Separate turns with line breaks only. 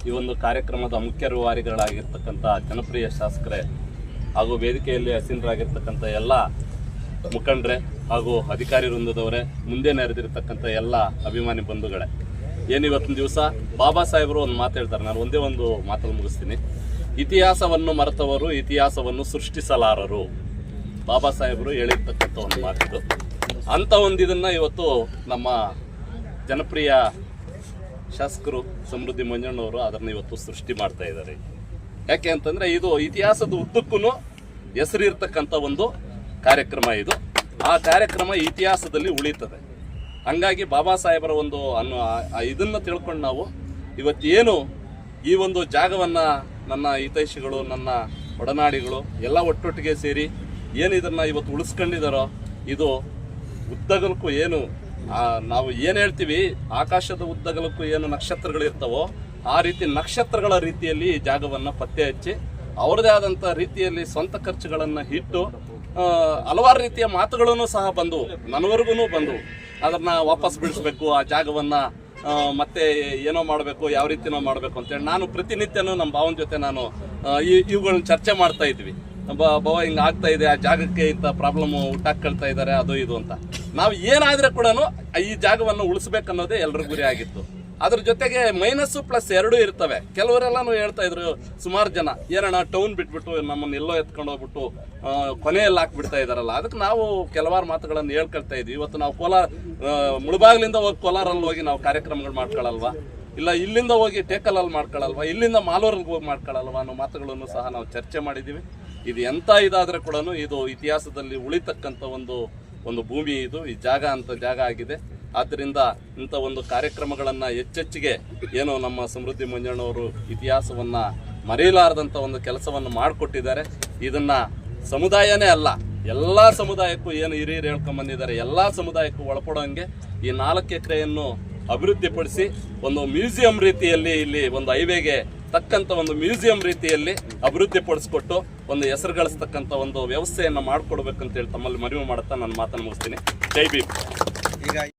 ಈ ಒಂದು ಕಾರ್ಯಕ್ರಮದ ಮುಖ್ಯ ರೂವಾರಿಗಳಾಗಿರ್ತಕ್ಕಂಥ ಜನಪ್ರಿಯ ಶಾಸಕರೇ ಹಾಗೂ ವೇದಿಕೆಯಲ್ಲಿ ಹಸೀನರಾಗಿರ್ತಕ್ಕಂಥ ಎಲ್ಲ ಮುಖಂಡರೇ ಹಾಗೂ ಅಧಿಕಾರಿ ವೃಂದದವರೇ, ಮುಂದೆ ನೆರೆದಿರ್ತಕ್ಕಂಥ ಎಲ್ಲ ಅಭಿಮಾನಿ ಬಂಧುಗಳೇ, ಏನಿವತ್ತಿನ ದಿವಸ ಬಾಬಾ ಸಾಹೇಬರು ಒಂದು ಮಾತು ಹೇಳ್ತಾರೆ. ನಾನು ಒಂದೇ ಒಂದು ಮಾತನ್ನು ಮುಗಿಸ್ತೀನಿ. ಇತಿಹಾಸವನ್ನು ಮರೆತವರು ಇತಿಹಾಸವನ್ನು ಸೃಷ್ಟಿಸಲಾರರು. ಬಾಬಾ ಸಾಹೇಬರು ಹೇಳಿರ್ತಕ್ಕಂಥ ಒಂದು ಮಾತಿದು. ಅಂಥ ಒಂದಿದನ್ನು ಇವತ್ತು ನಮ್ಮ ಜನಪ್ರಿಯ ಶಾಸಕರು ಸಮೃದ್ಧಿ ಮಂಜಣ್ಣವರು ಅದನ್ನು ಇವತ್ತು ಸೃಷ್ಟಿ ಮಾಡ್ತಾ ಇದ್ದಾರೆ. ಯಾಕೆ ಅಂತಂದರೆ ಇದು ಇತಿಹಾಸದ ಉದ್ದಕ್ಕೂ ಹೆಸರಿರ್ತಕ್ಕಂಥ ಒಂದು ಕಾರ್ಯಕ್ರಮ. ಇದು ಆ ಕಾರ್ಯಕ್ರಮ ಇತಿಹಾಸದಲ್ಲಿ ಉಳಿತದೆ. ಹಂಗಾಗಿ ಬಾಬಾ ಸಾಹೇಬರ ಒಂದು ಇದನ್ನು ತಿಳ್ಕೊಂಡು ನಾವು ಇವತ್ತೇನು ಈ ಒಂದು ಜಾಗವನ್ನು ನನ್ನ ಹಿತೈಷಿಗಳು, ನನ್ನ ಒಡನಾಡಿಗಳು ಎಲ್ಲ ಒಟ್ಟೊಟ್ಟಿಗೆ ಸೇರಿ ಏನು ಇದನ್ನು ಇವತ್ತು ಉಳಿಸ್ಕೊಂಡಿದ್ದಾರೋ, ಇದು ಉದ್ದಗಲಕ್ಕೂ ಏನು ನಾವು ಏನು ಹೇಳ್ತೀವಿ, ಆಕಾಶದ ಉದ್ದಗಲಕ್ಕೂ ಏನು ನಕ್ಷತ್ರಗಳಿರ್ತಾವೋ ಆ ರೀತಿ ನಕ್ಷತ್ರಗಳ ರೀತಿಯಲ್ಲಿ ಈ ಜಾಗವನ್ನು ಪತ್ತೆ ಹಚ್ಚಿ ಅವ್ರದೇ ಆದಂಥ ರೀತಿಯಲ್ಲಿ ಸ್ವಂತ ಖರ್ಚುಗಳನ್ನು ಇಟ್ಟು ಹಲವಾರು ರೀತಿಯ ಮಾತುಗಳನ್ನು ಸಹ ಬಂದು ನನವರೆಗೂ ಬಂದು ಅದನ್ನು ವಾಪಸ್ ಬಿಡಿಸ್ಬೇಕು, ಆ ಜಾಗವನ್ನು ಮತ್ತೆ ಏನೋ ಮಾಡಬೇಕು, ಯಾವ ರೀತಿನೋ ಮಾಡಬೇಕು ಅಂತೇಳಿ ನಾನು ಪ್ರತಿನಿತ್ಯನೂ ನಮ್ಮ ಭಾವನ ಜೊತೆ ನಾನು ಇವುಗಳನ್ನ ಚರ್ಚೆ ಮಾಡ್ತಾ ಇದ್ವಿ. ಬಾವ ಹಿಂಗೆ ಆಗ್ತಾ ಇದೆ, ಆ ಜಾಗಕ್ಕೆ ಇಂಥ ಪ್ರಾಬ್ಲಮ್ಮು ಹುಟ್ಟಾಕೊಳ್ತಾ ಇದ್ದಾರೆ, ಅದು ಇದು ಅಂತ. ನಾವು ಏನಾದರೆ ಕೂಡ ಈ ಜಾಗವನ್ನು ಉಳಿಸ್ಬೇಕನ್ನೋದೇ ಎಲ್ಲರ ಗುರಿ ಆಗಿತ್ತು. ಅದ್ರ ಜೊತೆಗೆ ಮೈನಸ್ಸು ಪ್ಲಸ್ ಎರಡೂ ಇರ್ತವೆ. ಕೆಲವರೆಲ್ಲನೂ ಹೇಳ್ತಾ ಇದ್ರು, ಸುಮಾರು ಜನ ಏನಣ್ಣ ಟೌನ್ ಬಿಟ್ಬಿಟ್ಟು ನಮ್ಮನ್ನು ಎಲ್ಲೋ ಎತ್ಕೊಂಡು ಹೋಗ್ಬಿಟ್ಟು ಕೊನೆಯಲ್ಲಿ ಹಾಕ್ಬಿಡ್ತಾ ಇದ್ದಾರಲ್ಲ. ಅದಕ್ಕೆ ನಾವು ಕೆಲವಾರು ಮಾತುಗಳನ್ನು ಹೇಳ್ಕೊಳ್ತಾ ಇದ್ವಿ. ಇವತ್ತು ನಾವು ಮುಳಬಾಗಿಲಿಂದ ಹೋಗಿ ಕೋಲಾರಲ್ಲಿ ಹೋಗಿ ನಾವು ಕಾರ್ಯಕ್ರಮಗಳು ಮಾಡ್ಕೊಳ್ಳಲ್ವಾ, ಇಲ್ಲ ಇಲ್ಲಿಂದ ಹೋಗಿ ಟೇಕಲಲ್ಲಿ ಮಾಡ್ಕೊಳ್ಳಲ್ವಾ, ಇಲ್ಲಿಂದ ಮಾಲೂರಿಗೆ ಹೋಗಿ ಮಾಡ್ಕೊಳ್ಳಲ್ವಾ ಅನ್ನೋ ಮಾತುಗಳನ್ನು ಸಹ ನಾವು ಚರ್ಚೆ ಮಾಡಿದ್ದೀವಿ. ಇದು ಎಂಥ ಇದಾದರೆ ಕೂಡ ಇದು ಇತಿಹಾಸದಲ್ಲಿ ಉಳಿತಕ್ಕಂಥ ಒಂದು ಭೂಮಿ. ಇದು ಈ ಜಾಗ ಅಂತ ಜಾಗ ಆಗಿದೆ. ಆದ್ದರಿಂದ ಇಂಥ ಒಂದು ಕಾರ್ಯಕ್ರಮಗಳನ್ನು ಹೆಚ್ಚೆಚ್ಚಿಗೆ ಏನು ನಮ್ಮ ಸಮೃದ್ಧಿ ಮಂಜಣ್ಣವರು ಇತಿಹಾಸವನ್ನು ಮರೆಯಲಾರದಂಥ ಒಂದು ಕೆಲಸವನ್ನು ಮಾಡಿಕೊಟ್ಟಿದ್ದಾರೆ. ಇದನ್ನು ಸಮುದಾಯನೇ ಅಲ್ಲ, ಎಲ್ಲ ಸಮುದಾಯಕ್ಕೂ ಏನು ಹಿರಿಯರು ಹೇಳ್ಕೊಂಬಂದಿದ್ದಾರೆ, ಎಲ್ಲ ಸಮುದಾಯಕ್ಕೂ ಒಳಪಡೋಂಗೆ ಈ 4 ಎಕರೆಯನ್ನು ಅಭಿವೃದ್ಧಿಪಡಿಸಿ ಒಂದು ಮ್ಯೂಸಿಯಂ ರೀತಿಯಲ್ಲಿ ಇಲ್ಲಿ ಒಂದು ಹೈವೇಗೆ ತಕ್ಕಂಥ ಒಂದು ಮ್ಯೂಸಿಯಂ ರೀತಿಯಲ್ಲಿ ಅಭಿವೃದ್ಧಿಪಡಿಸ್ಕೊಟ್ಟು ಒಂದು ಹೆಸರು ಗಳಿಸ್ತಕ್ಕಂಥ ಒಂದು ವ್ಯವಸ್ಥೆಯನ್ನು ಮಾಡಿಕೊಡ್ಬೇಕಂತೇಳಿ ತಮ್ಮಲ್ಲಿ ಮನವಿ ಮಾಡುತ್ತಾ ನನ್ನ ಮಾತನ್ನು ಮುಗಿಸ್ತೀನಿ. ಜೈ ಭೀಮ್.